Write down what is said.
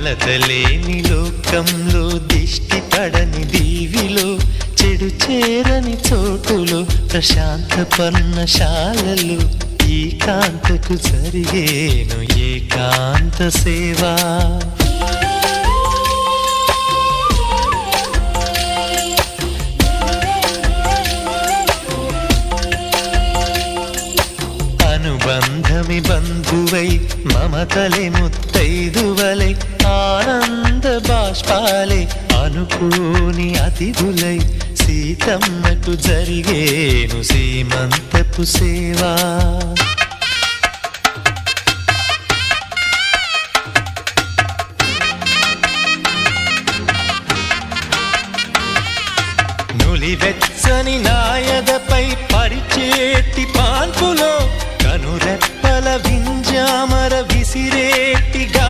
కలతలేని లోకంలో దిష్టి పడని దీవిలో చెడు చేరని చోటులో ప్రశాంత పర్ణశాలలు ఈ కాంతకు జరిగేను ఏకాంత సేవా అనుబంధమి బంధువై మమతలే ముత్తైదువలై ఆనంద బాష్పాలే అనుకోని అతిథులై సీతమ్మకు జరిగేను సీమంతపు సేవా నులివెచ్చని నా